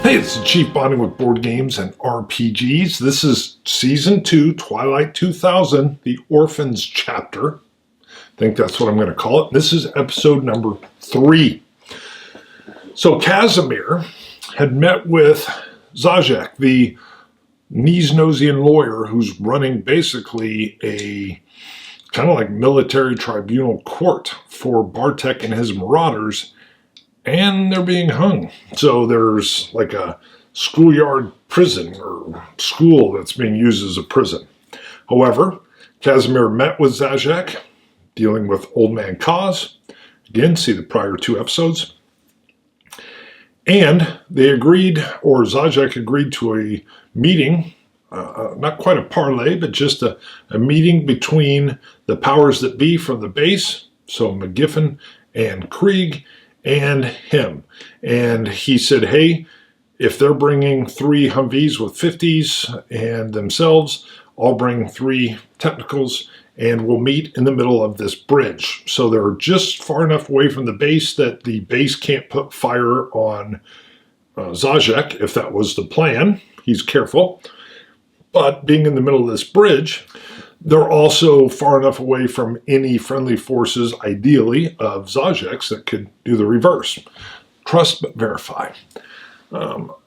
Hey, it's the Chief bonding with board games and RPGs. This is Season 2, Twilight 2000, the Orphans chapter. I think that's what I'm going to call it. This is episode number 3. So Casimir had met with Zajac, the Niznosian lawyer who's running basically a kind of like military tribunal court for Bartek and his marauders, and they're being hung. So there's like a schoolyard prison or school that's being used as a prison. However, Casimir met with Zajac, dealing with Old Man Kaz. Again, see the prior 2 episodes. And they agreed, or Zajac agreed to a meeting, not quite a parley, but just a meeting between the powers that be from the base, so McGiffin and Krieg, and him. And he said, hey, if they're bringing 3 Humvees with 50s and themselves, I'll bring 3 technicals and we'll meet in the middle of this bridge. So they're just far enough away from the base that the base can't put fire on Zajac, if that was the plan. He's careful. But being in the middle of this bridge, they're also far enough away from any friendly forces, ideally, of Zajac's that could do the reverse. Trust but verify. So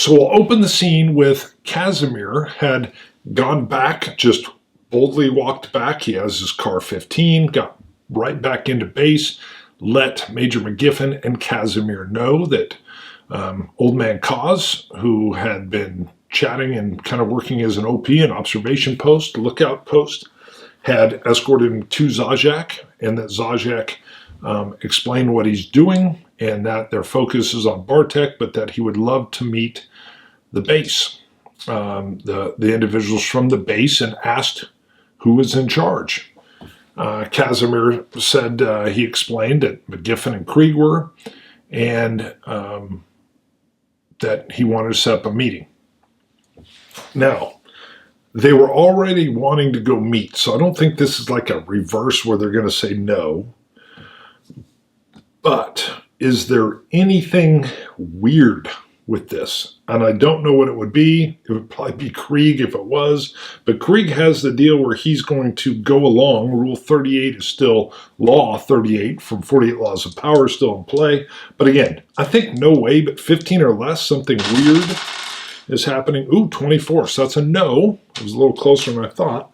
we'll open the scene with Casimir had gone back, just boldly walked back. He has his car 15, got right back into base, let Major McGiffin and Casimir know that Old Man Kaz, who had been chatting and kind of working as an OP, an observation post, lookout post, had escorted him to Zajac, and that Zajac explained what he's doing, and that their focus is on Bartek, but that he would love to meet the base, the individuals from the base, and asked who was in charge. Casimir said he explained that McGiffin and Krieg were, and that he wanted to set up a meeting. Now, they were already wanting to go meet, so I don't think this is like a reverse where they're going to say no. But is there anything weird with this? And I don't know what it would be. It would probably be Krieg if it was. But Krieg has the deal where he's going to go along. Rule 38 is still law 38 from 48 Laws of Power still in play. But again, I think no way, but 15 or less, something weird is happening. Ooh, 24, so that's a no. It was a little closer than I thought.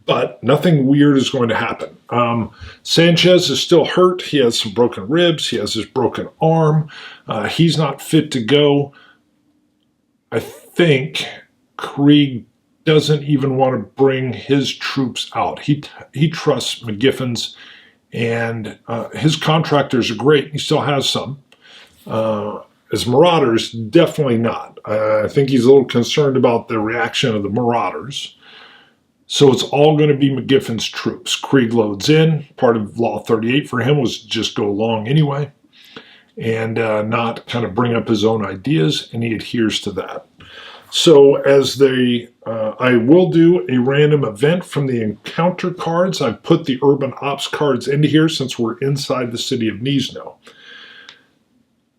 But nothing weird is going to happen. Sanchez is still hurt. He has some broken ribs. He has his broken arm. He's not fit to go. I think Krieg doesn't even want to bring his troops out. He trusts McGiffin's, and his contractors are great. He still has some. As marauders, definitely not. I think he's a little concerned about the reaction of the marauders. So it's all going to be McGiffin's troops. Krieg loads in. Part of Law 38 for him was just go along anyway and not kind of bring up his own ideas, and he adheres to that. So as I will do a random event from the encounter cards. I've put the urban ops cards into here since we're inside the city of Nizhno.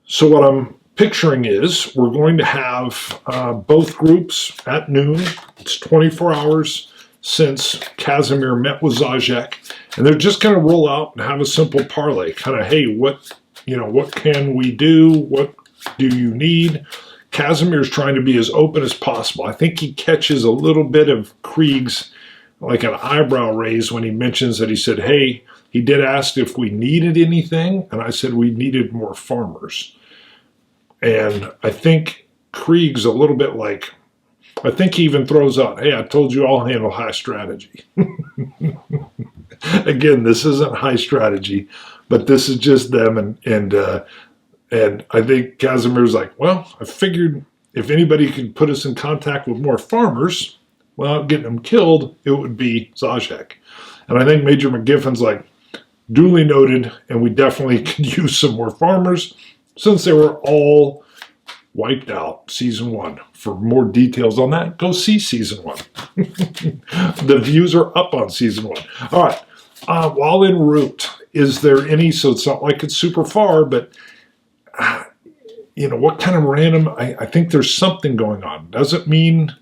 So what I'm picturing is we're going to have both groups at noon. It's 24 hours since Casimir met with Zajac, and they're just going to roll out and have a simple parley. Kind of, hey, what can we do? What do you need? Casimir's trying to be as open as possible. I think he catches a little bit of Krieg's, like an eyebrow raise when he mentions that he said, hey, he did ask if we needed anything, and I said we needed more farmers. And I think Krieg's a little bit like, I think he even throws out, hey, I told you I'll handle high strategy. Again, this isn't high strategy, but this is just them. And I think Casimir's like, well, I figured if anybody could put us in contact with more farmers without getting them killed, it would be Zajac. And I think Major McGiffin's like, duly noted, and we definitely could use some more farmers since they were all wiped out season 1. For more details on that, go see season 1. The views are up on season 1. All right. While en route, is there any, so it's not like it's super far, but what kind of random? I think there's something going on. Doesn't mean,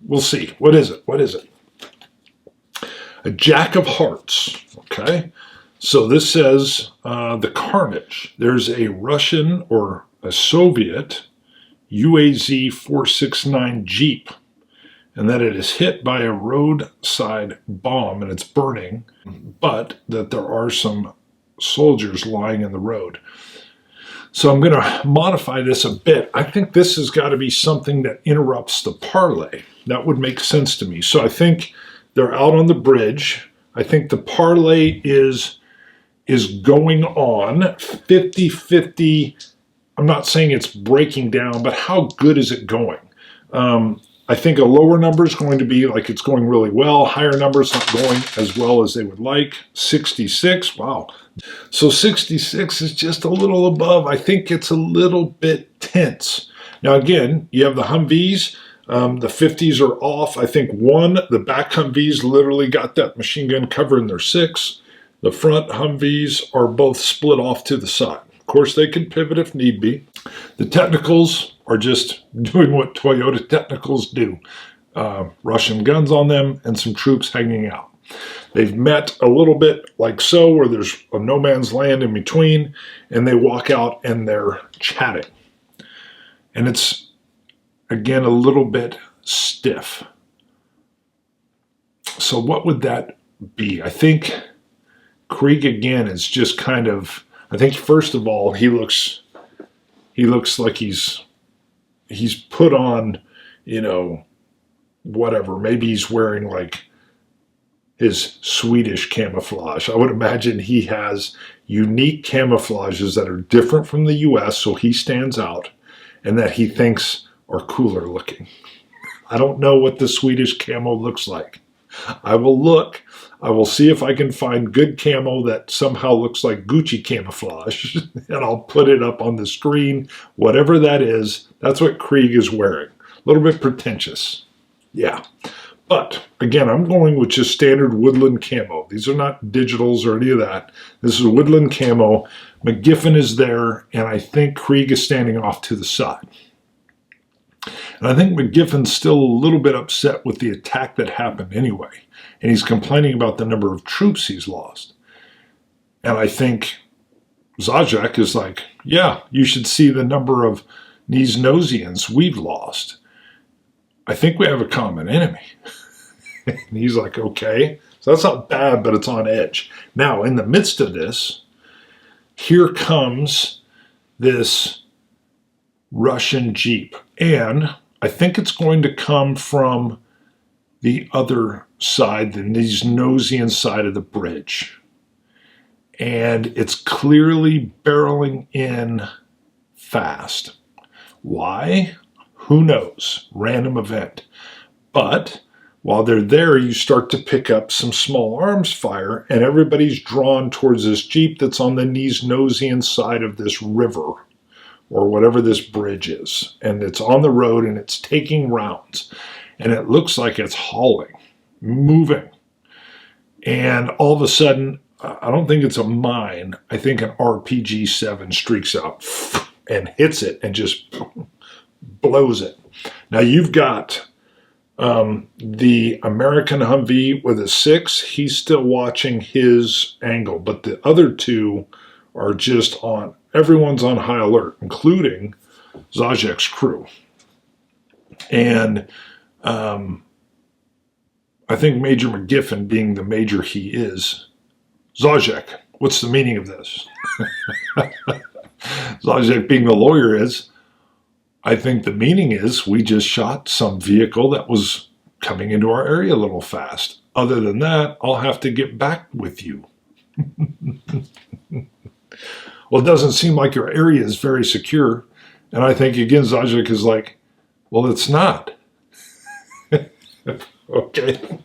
we'll see. What is it? What is it? A Jack of Hearts. Okay. So this says the carnage. There's a Russian or a Soviet UAZ 469 Jeep, and that it is hit by a roadside bomb and it's burning, but that there are some soldiers lying in the road. So I'm going to modify this a bit. I think this has got to be something that interrupts the parlay. That would make sense to me. So I think they're out on the bridge. I think the parlay is going on 50-50. I'm not saying it's breaking down, but how good is it going? I think a lower number is going to be like it's going really well. Higher numbers not going as well as they would like. 66, wow. So 66 is just a little above. I think it's a little bit tense. Now again, you have the Humvees. The 50s are off. I think the back Humvees literally got that machine gun cover in their 6. The front Humvees are both split off to the side. Of course, they can pivot if need be. The technicals are just doing what Toyota technicals do. Russian guns on them and some troops hanging out. They've met a little bit like so, where there's a no man's land in between, and they walk out and they're chatting. And it's, again, a little bit stiff. So what would that be? I think Krieg, again, is just kind of, I think first of all, he looks like he's put on, whatever. Maybe he's wearing like his Swedish camouflage. I would imagine he has unique camouflages that are different from the US, so he stands out, and that he thinks are cooler looking. I don't know what the Swedish camo looks like. I will look. I will see if I can find good camo that somehow looks like Gucci camouflage, and I'll put it up on the screen. Whatever that is, that's what Krieg is wearing. A little bit pretentious. Yeah. But, again, I'm going with just standard woodland camo. These are not digitals or any of that. This is woodland camo. McGiffen is there, and I think Krieg is standing off to the side. And I think McGiffen's still a little bit upset with the attack that happened anyway. And he's complaining about the number of troops he's lost. And I think Zajac is like, yeah, you should see the number of Niznosians we've lost. I think we have a common enemy. And he's like, okay. So that's not bad, but it's on edge. Now, in the midst of this, here comes this Russian Jeep. And I think it's going to come from the other side, the Niznosian side of the bridge. And it's clearly barreling in fast. Why? Who knows? Random event. But while they're there, you start to pick up some small arms fire, and everybody's drawn towards this Jeep that's on the Niznosian side of this river, or whatever this bridge is. And it's on the road, and it's taking rounds. And it looks like it's hauling, moving. And all of a sudden, I don't think it's a mine. I think an RPG-7 streaks out and hits it and just blows it. Now you've got the American Humvee with a 6. He's still watching his angle, but the other two are just on, everyone's on high alert, including Zajac's crew. And I think Major McGiffen, being the major he is, Zajac, what's the meaning of this? Zajac, being the lawyer, is, I think the meaning is we just shot some vehicle that was coming into our area a little fast. Other than that, I'll have to get back with you. Well, it doesn't seem like your area is very secure. And I think, again, Zajac is like, well, it's not. Okay.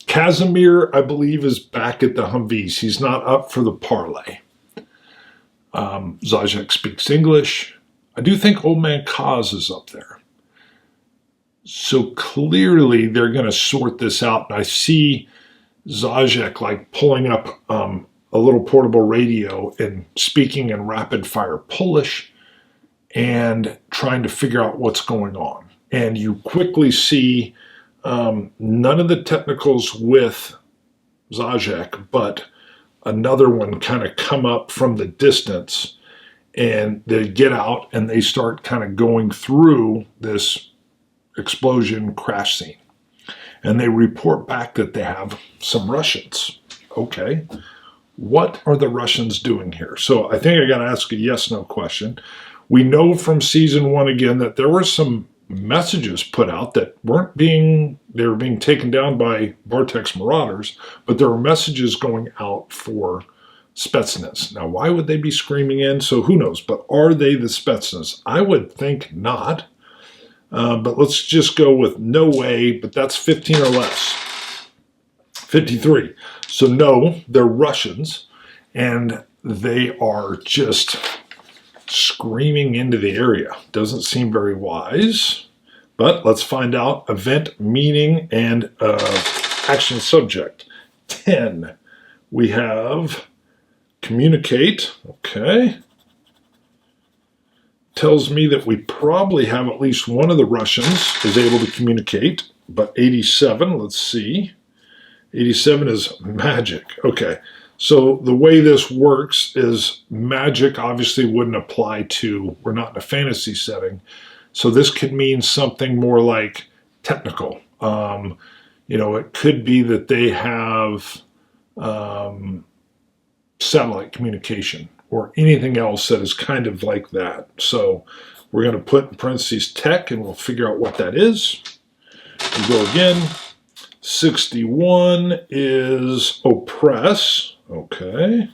Casimir, I believe, is back at the Humvees. He's not up for the parlay. Zajac speaks English. I do think Old Man Kaz is up there. So clearly they're going to sort this out. And I see Zajac like pulling up a little portable radio and speaking in rapid fire Polish and trying to figure out what's going on. And you quickly see none of the technicals with Zajac, but another one kind of come up from the distance, and they get out and they start kind of going through this explosion crash scene. And they report back that they have some Russians. Okay, what are the Russians doing here? So I think I got to ask a yes/no question. We know from season 1 again that there were some messages put out that they were being taken down by Bartek's marauders, but there were messages going out for Spetsnaz. Now, why would they be screaming in? So who knows? But are they the Spetsnaz? I would think not. But let's just go with no way, but that's 15 or less. 53. So no, they're Russians, and they are just screaming into the area. Doesn't seem very wise, but let's find out. Event, meaning, and action subject. 10. We have communicate. Okay. Tells me that we probably have at least one of the Russians is able to communicate, but 87, let's see. 87 is magic. Okay. So the way this works is magic obviously wouldn't apply to, we're not in a fantasy setting. So this could mean something more like technical. It could be that they have satellite communication or anything else that is kind of like that. So we're going to put in parentheses tech, and we'll figure out what that is. We go again. 61 is oppress. Okay.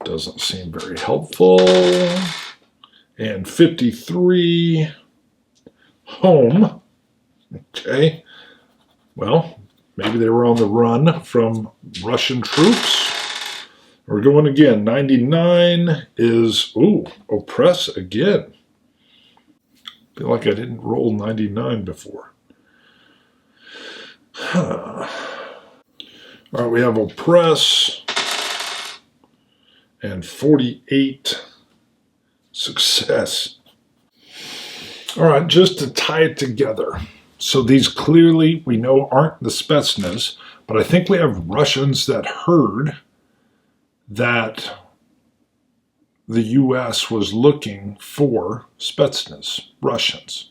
Doesn't seem very helpful. And 53, home. Okay. Well, maybe they were on the run from Russian troops. We're going again. 99 is, oppress again. Feel like I didn't roll 99 before. All right, we have oppress and 48 success. All right, just to tie it together. So these clearly, we know, aren't the Spetsnaz, but I think we have Russians that heard that the U.S. was looking for Spetsnaz, Russians,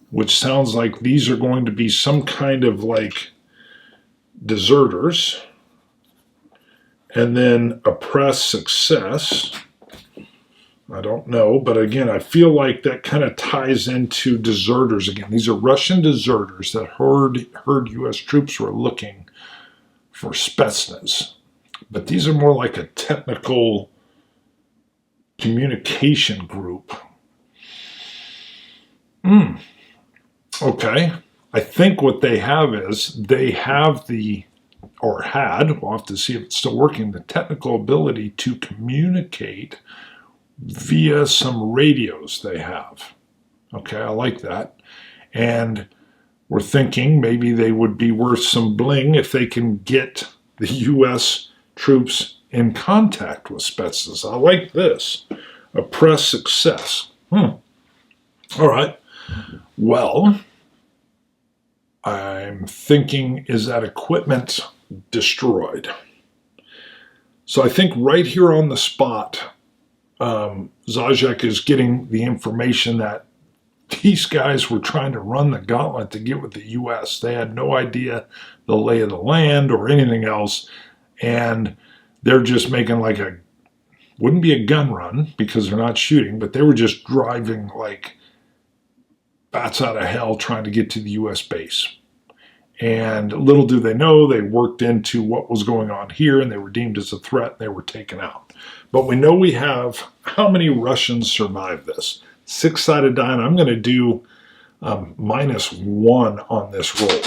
which sounds like these are going to be some kind of like deserters, and then oppress success. I don't know, but again, I feel like that kind of ties into deserters again. These are Russian deserters that heard U.S. troops were looking for Spetsnaz. But these are more like a technical communication group. Okay. I think what they have is they have we'll have to see if it's still working, the technical ability to communicate via some radios they have. Okay, I like that. And we're thinking maybe they would be worth some bling if they can get the U.S. troops in contact with Spetsnaz. I like this. Oppress success. All right. Well, I'm thinking, is that equipment destroyed? So I think right here on the spot, Zajac is getting the information that these guys were trying to run the gauntlet to get with the U.S. They had no idea the lay of the land or anything else, and they're just making like wouldn't be a gun run because they're not shooting, but they were just driving like bats out of hell trying to get to the U.S. base. And little do they know, they worked into what was going on here, and they were deemed as a threat, and they were taken out. But we know we have, how many Russians survived this? 6-sided die, and I'm going to do -1 on this roll.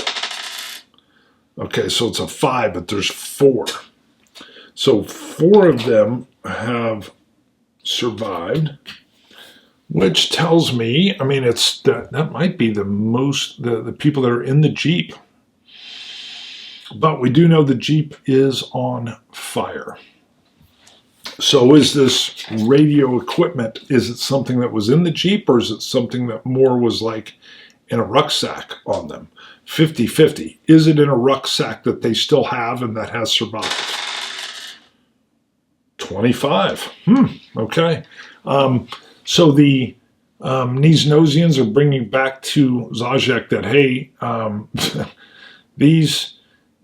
Okay, so it's a 5, but there's 4. So 4 of them have survived, which tells me, I mean, that might be the most, the people that are in the Jeep. But we do know the Jeep is on fire. So is this radio equipment, is it something that was in the Jeep, or is it something that more was like in a rucksack on them? 50-50. Is it in a rucksack that they still have and that has survived? 25. Okay. So the Niznosians are bringing back to Zajac that, hey, these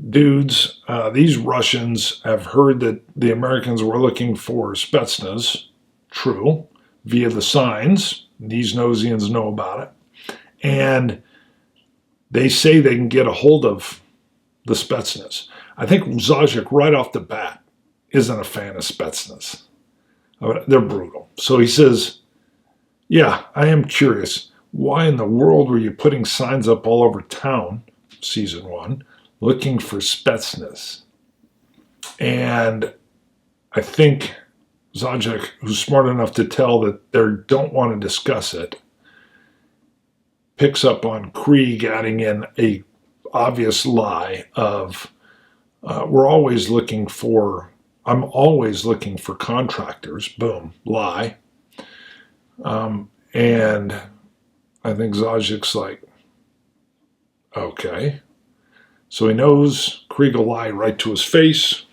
dudes, these Russians have heard that the Americans were looking for Spetsnaz. True. Via the signs. Niznosians know about it. And they say they can get a hold of the Spetsnaz. I think Zajac, right off the bat, isn't a fan of Spetsnaz. They're brutal. So he says, yeah, I am curious. Why in the world were you putting signs up all over town, season 1, looking for Spetsnaz? And I think Zajac, who's smart enough to tell that they don't want to discuss it, picks up on Krieg adding in a obvious lie of, I'm always looking for contractors. Boom, lie. And I think Zajac's like, okay. So he knows Krieg will lie right to his face.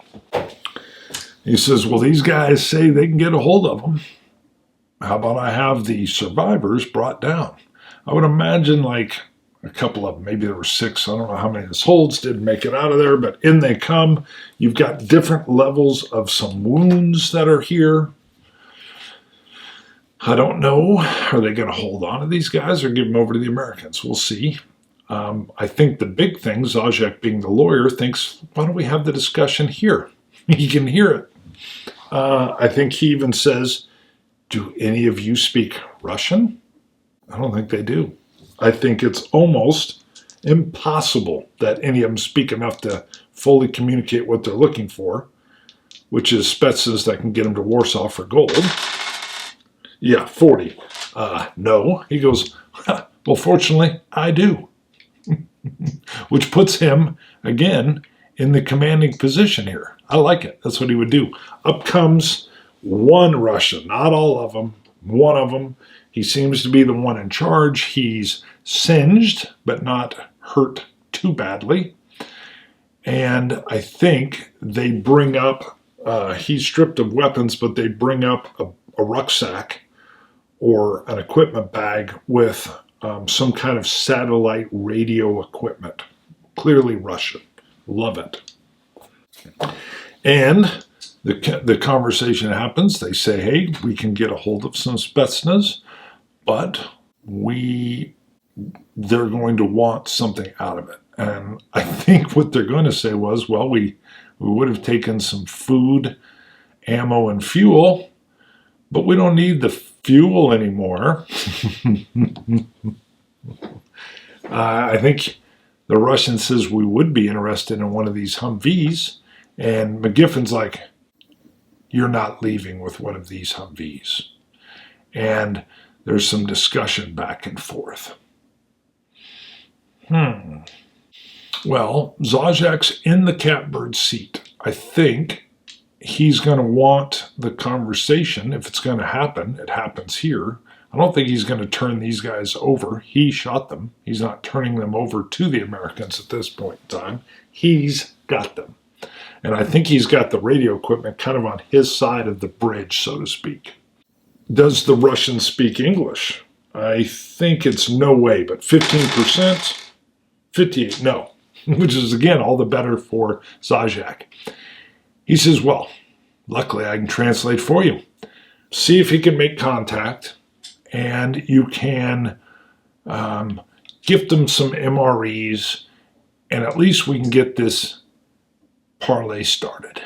He says, well, these guys say they can get a hold of them. How about I have the survivors brought down? I would imagine like a couple of them, maybe there were 6. I don't know how many this holds, didn't make it out of there, but in they come. You've got different levels of some wounds that are here. I don't know. Are they going to hold on to these guys or give them over to the Americans? We'll see. I think the big thing, Zajac being the lawyer, thinks, why don't we have the discussion here? He can hear it. I think he even says, do any of you speak Russian? I don't think they do. I think it's almost impossible that any of them speak enough to fully communicate what they're looking for, which is Spetsnaz that can get them to Warsaw for gold. Yeah, 40. No. He goes, well, fortunately, I do. Which puts him, again, in the commanding position here. I like it. That's what he would do. Up comes one Russian, not all of them, one of them. He seems to be the one in charge. He's singed, but not hurt too badly. And I think they bring up, he's stripped of weapons, but they bring up a rucksack or an equipment bag with some kind of satellite radio equipment. Clearly Russian. Love it. And the conversation happens. They say, hey, we can get a hold of some Spetsnaz, but they're going to want something out of it. And I think what they're going to say was, well, we would have taken some food, ammo, and fuel, but we don't need the fuel anymore. I think the Russian says we would be interested in one of these Humvees, and McGiffin's like, you're not leaving with one of these Humvees. And there's some discussion back and forth. Well, Zajac's in the catbird seat. I think he's going to want the conversation. If it's going to happen, it happens here. I don't think he's going to turn these guys over. He shot them. He's not turning them over to the Americans at this point in time. He's got them. And I think he's got the radio equipment kind of on his side of the bridge, so to speak. Does the Russian speak English? I think it's no way, but 15%, 58, no. Which is, again, all the better for Zajac. He says, well, luckily I can translate for you. See if he can make contact, and you can gift him some MREs, and at least we can get this parlay started.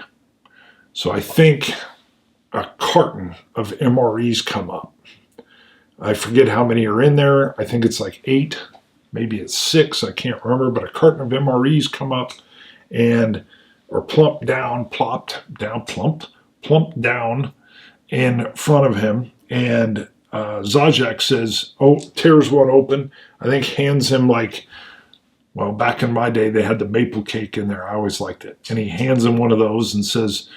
So I think a carton of MREs come up. I forget how many are in there. I think it's like 8, maybe it's 6, I can't remember, but a carton of MREs come up and or plumped down in front of him, and Zajac says, oh, tears one open, I think hands him like Well, back in my day, they had the maple cake in there. I always liked it. And he hands him one of those and says,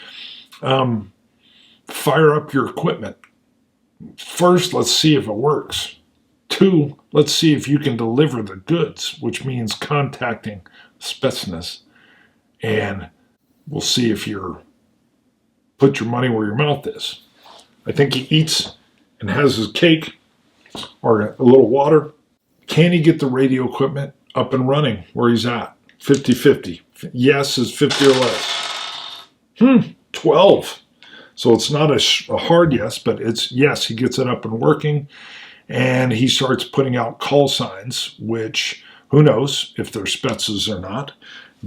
fire up your equipment. First, let's see if it works. 2, let's see if you can deliver the goods, which means contacting Spetsnaz. And we'll see if you're put your money where your mouth is. I think he eats and has his cake or a little water. Can he get the radio equipment up and running where he's at? 50-50. Yes is 50 or less. 12. So it's not a hard yes, but it's yes, he gets it up and working. And he starts putting out call signs, which who knows if they're Spetsnaz or not.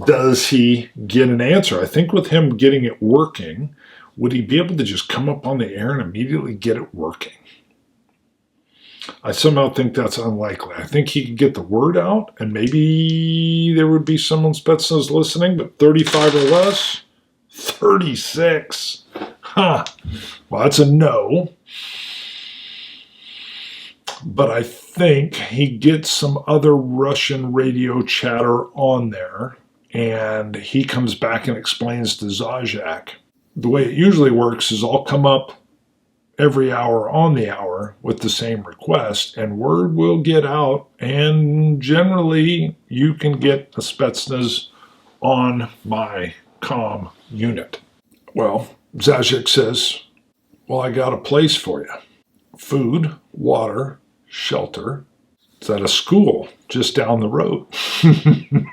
Does he get an answer? I think with him getting it working, would he be able to just come up on the air and immediately get it working? I somehow think that's unlikely. I think he could get the word out, and maybe there would be someone Spetsnaz listening, but 35 or less? 36. Huh. Well, that's a no. But I think he gets some other Russian radio chatter on there, and he comes back and explains to Zajac. The way it usually works is I'll come up every hour on the hour with the same request, and word will get out, and generally you can get a Spetsnaz on my comm unit. Well, Zajac says, well, I got a place for you. Food, water, shelter. It's at a school just down the road.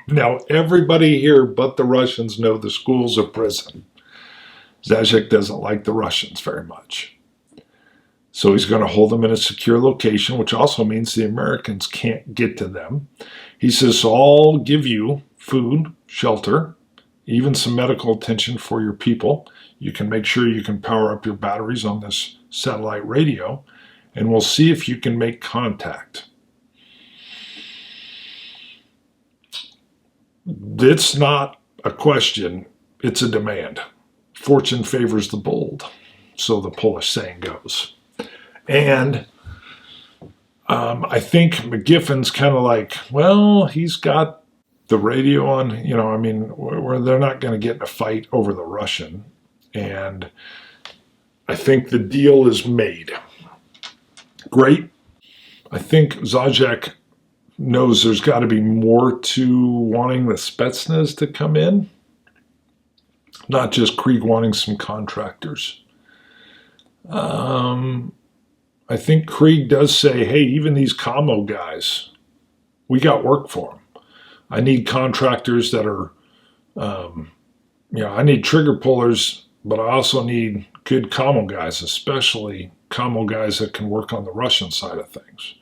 Now, everybody here but the Russians know the school's a prison. Zajac doesn't like the Russians very much. So he's going to hold them in a secure location, which also means the Americans can't get to them. He says, so I'll give you food, shelter, even some medical attention for your people. You can make sure you can power up your batteries on this satellite radio, and we'll see if you can make contact. It's not a question, it's a demand. Fortune favors the bold, so the Polish saying goes. And I think McGiffen's kind of like, well, he's got the radio on, where they're not going to get in a fight over the Russian. And I think the deal is made. Great. I think Zajac knows there's got to be more to wanting the Spetsnaz to come in. Not just Krieg wanting some contractors. I think Krieg does say, hey, even these commo guys, we got work for them. I need contractors that are, I need trigger pullers, but I also need good commo guys, especially commo guys that can work on the Russian side of things.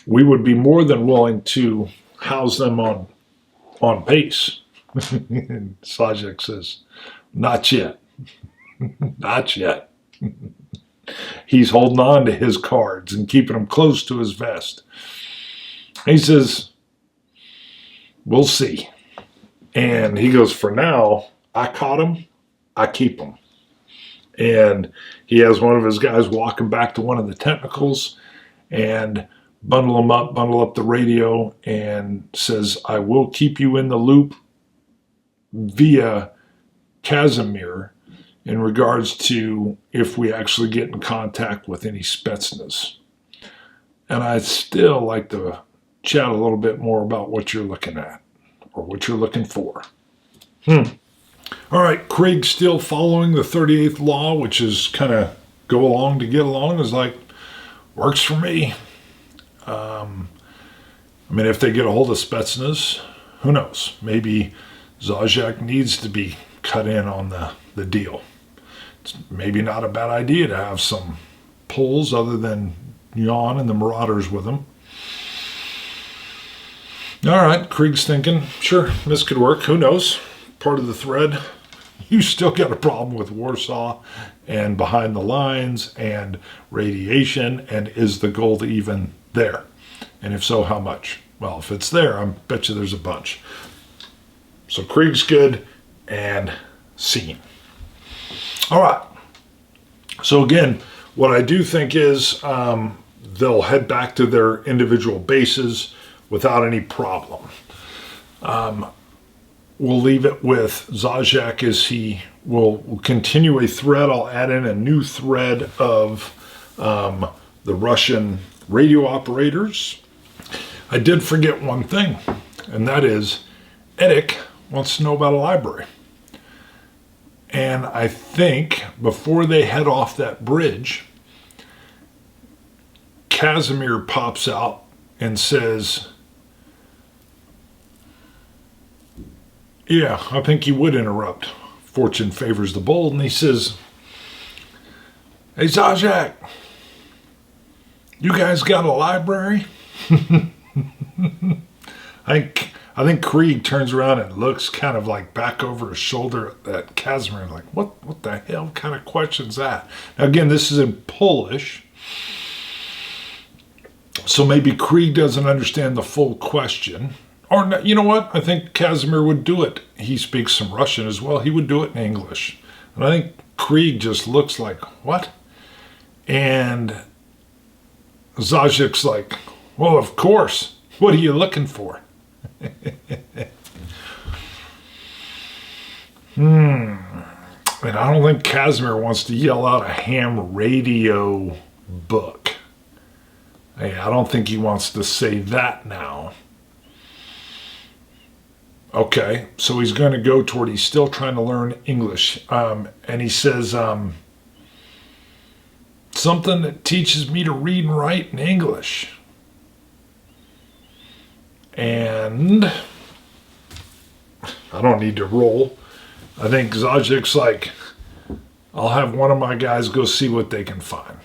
We would be more than willing to house them on base. And Zajac says, not yet. Not yet. He's holding on to his cards and keeping them close to his vest. He says, we'll see. And he goes, for now, I caught him, I keep him. And he has one of his guys walking back to one of the technicals and bundle up the radio, and says, I will keep you in the loop via Casimir in regards to if we actually get in contact with any Spetsnaz. And I'd still like to chat a little bit more about what you're looking at or what you're looking for. All right, Krieg still following the 38th law, which is kind of go along to get along. Is like, works for me. If they get a hold of Spetsnaz, who knows? Maybe Zajac needs to be cut in on the deal. It's maybe not a bad idea to have some pulls other than Jan and the Marauders with him. All right, Krieg's thinking, sure, this could work. Who knows? Part of the thread. You still got a problem with Warsaw and behind the lines and radiation, and is the gold even there? And if so, how much? Well, if it's there, I bet you there's a bunch. So Krieg's good and seen. All right. So again, what I do think is they'll head back to their individual bases. without any problem. We'll leave it with Zajac as he will continue a thread. I'll add in a new thread of the Russian radio operators. I did forget one thing, and that is Eddick wants to know about a library. And I think before they head off that bridge, Casimir pops out and says, yeah, I think he would interrupt. Fortune favors the bold. And he says, hey, Zajac, you guys got a library? I think Krieg turns around and looks kind of like back over his shoulder at Casimir, like, what the hell kind of question's that? Now, again, this is in Polish, so maybe Krieg doesn't understand the full question. Or, you know what? I think Casimir would do it. He speaks some Russian as well. He would do it in English. And I think Krieg just looks like, what? And Zajac's like, well, of course. What are you looking for? And I don't think Casimir wants to yell out a ham radio book. Hey, I don't think he wants to say that now. Okay, so he's going to go toward, he's still trying to learn English. And he says, something that teaches me to read and write in English. And I don't need to roll. I think Zajac's like, I'll have one of my guys go see what they can find.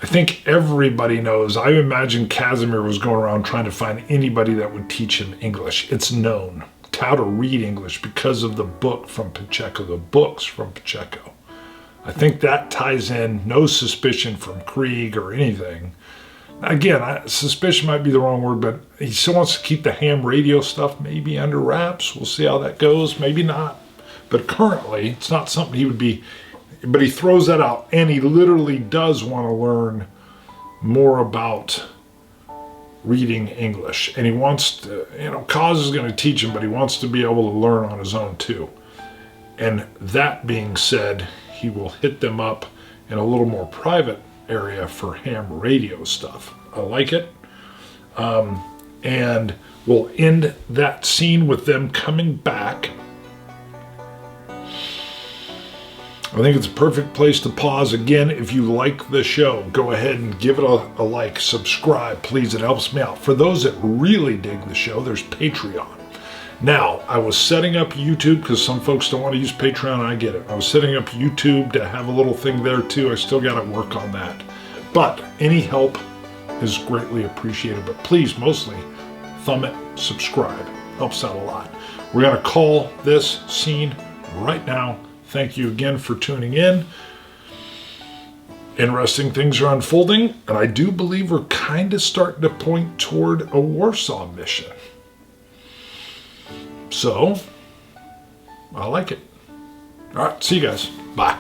I think everybody knows. I imagine Casimir was going around trying to find anybody that would teach him English. It's known how to read English because of the book from Pacheco, the books from Pacheco. I think that ties in. No suspicion from Krieg or anything. Again, suspicion might be the wrong word, but he still wants to keep the ham radio stuff maybe under wraps. We'll see how that goes. Maybe not. But currently, it's not something he would be... But he throws that out, and he literally does want to learn more about reading English. And he wants to, Kaz is going to teach him, but he wants to be able to learn on his own too. And that being said, he will hit them up in a little more private area for ham radio stuff. I like it. And we'll end that scene with them coming back. I think it's a perfect place to pause. Again, if you like the show, go ahead and give it a like, subscribe, please. It helps me out. For those that really dig the show, there's Patreon. Now, I was setting up YouTube because some folks don't want to use Patreon. I get it. I was setting up YouTube to have a little thing there too. I still got to work on that. But any help is greatly appreciated. But please, mostly, thumb it, subscribe. Helps out a lot. We're going to call this scene right now. Thank you again for tuning in. Interesting things are unfolding, and I do believe we're kind of starting to point toward a Warsaw mission. So, I like it. All right, see you guys. Bye.